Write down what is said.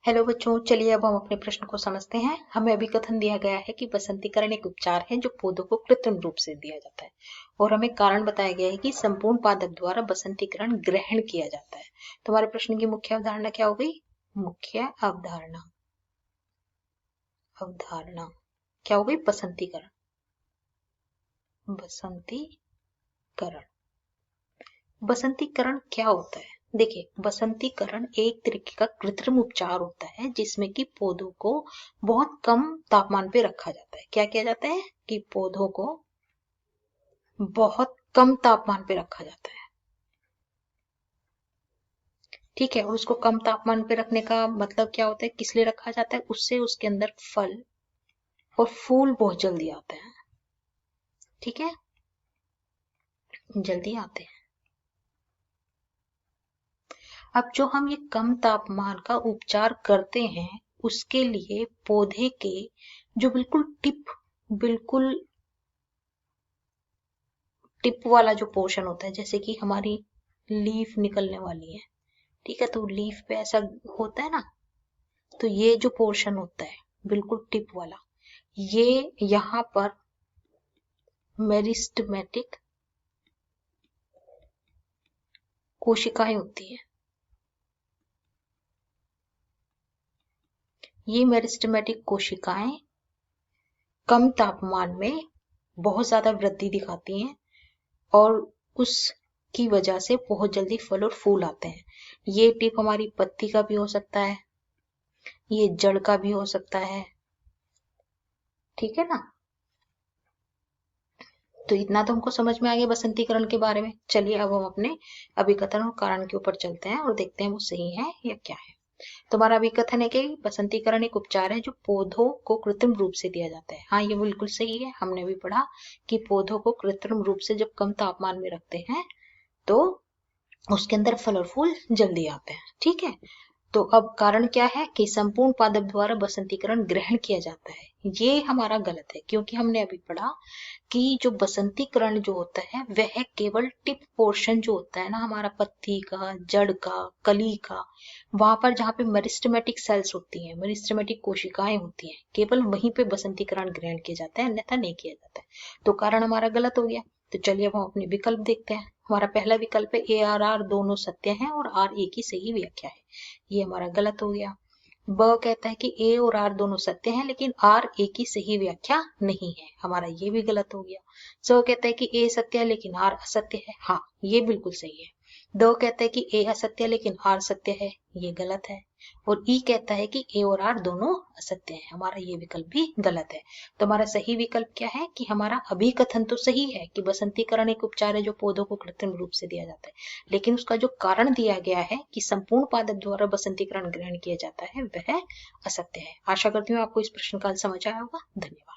Hello बच्चों, चलिए अब हम अपने प्रश्न को समझते हैं। हमें अभी कथन दिया गया है कि बसंतीकरण एक उपचार है जो पौधों को कृत्रिम रूप से दिया जाता है, और हमें कारण बताया गया है कि संपूर्ण पादप द्वारा बसंतीकरण ग्रहण किया जाता है। तो हमारे प्रश्न की मुख्य अवधारणा क्या हो गई? मुख्य अवधारणा अवधारणा क्या हो गई? बसंतीकरण। बसंतीकरण बसंतीकरण क्या होता है? देखिए, बसंतीकरण एक तरीके का कृत्रिम उपचार होता है जिसमें कि पौधों को बहुत कम तापमान पे रखा जाता है। क्या किया जाता है कि पौधों को बहुत कम तापमान पे रखा जाता है। ठीक है, और उसको कम तापमान पे रखने का मतलब क्या होता है? किस लिए रखा जाता है? उससे उसके अंदर फल और फूल बहुत जल्दी आते हैं। ठीक है, जल्दी आते हैं। अब जो हम ये कम तापमान का उपचार करते हैं, उसके लिए पौधे के जो बिल्कुल टिप वाला जो पोर्शन होता है, जैसे कि हमारी लीफ निकलने वाली है, ठीक है, तो लीफ पे ऐसा होता है ना, तो ये जो पोर्शन होता है बिल्कुल टिप वाला, ये यहाँ पर मेरिस्टेमेटिक कोशिकाएं होती है। ये मेरिस्टेमेटिक कोशिकाएं कम तापमान में बहुत ज्यादा वृद्धि दिखाती हैं और उसकी वजह से बहुत जल्दी फल और फूल आते हैं। ये टिप हमारी पत्ती का भी हो सकता है, ये जड़ का भी हो सकता है। ठीक है ना? तो इतना तो हमको समझ में आ गया बसंतीकरण के बारे में। चलिए अब हम अपने अभिकथन और कारण के ऊपर चलते हैं और देखते हैं वो सही है या क्या है। तुम्हारा अभिकथन है कि बसंतीकरण एक उपचार है जो पौधों को कृत्रिम रूप से दिया जाता है। हाँ, ये बिल्कुल सही है। हमने भी पढ़ा कि पौधों को कृत्रिम रूप से जब कम तापमान में रखते हैं तो उसके अंदर फल और फूल जल्दी आते हैं। ठीक है, तो अब कारण क्या है कि संपूर्ण पादप द्वारा बसंतीकरण ग्रहण किया जाता है। ये हमारा गलत है, क्योंकि हमने अभी पढ़ा कि जो बसंतीकरण जो होता है वह केवल टिप पोर्शन जो होता है ना, हमारा पत्ती का, जड़ का, कली का, वहां पर जहाँ पे मेरिस्टेमेटिक सेल्स होती हैं, मेरिस्टेमेटिक कोशिकाएं होती हैं, केवल वहीं पे बसंतीकरण ग्रहण किया जाता है, अन्यथा नहीं किया जाता है। तो कारण हमारा गलत हो गया। तो चलिए अब हम अपने विकल्प देखते हैं। हमारा पहला विकल्प है ए आर आर दोनों सत्य हैं और आर ए की सही व्याख्या है। ये हमारा गलत हो गया। ब कहता है कि ए और आर दोनों सत्य हैं लेकिन आर ए की सही व्याख्या नहीं है। हमारा ये भी गलत हो गया। स कहता है कि ए सत्य है लेकिन आर असत्य है। हाँ, ये बिल्कुल सही है। द कहता है कि ए असत्य है लेकिन आर सत्य है। ये गलत है। और ई कहता है कि ए और आर दोनों असत्य है। हमारा ये विकल्प भी गलत है। तो हमारा सही विकल्प क्या है कि हमारा अभिकथन तो सही है कि बसंतीकरण एक उपचार है जो पौधों को कृत्रिम रूप से दिया जाता है, लेकिन उसका जो कारण दिया गया है कि संपूर्ण पादप द्वारा बसंतीकरण ग्रहण किया जाता है वह असत्य है। आशा करती हूँ आपको इस प्रश्न का समझ आया होगा। धन्यवाद।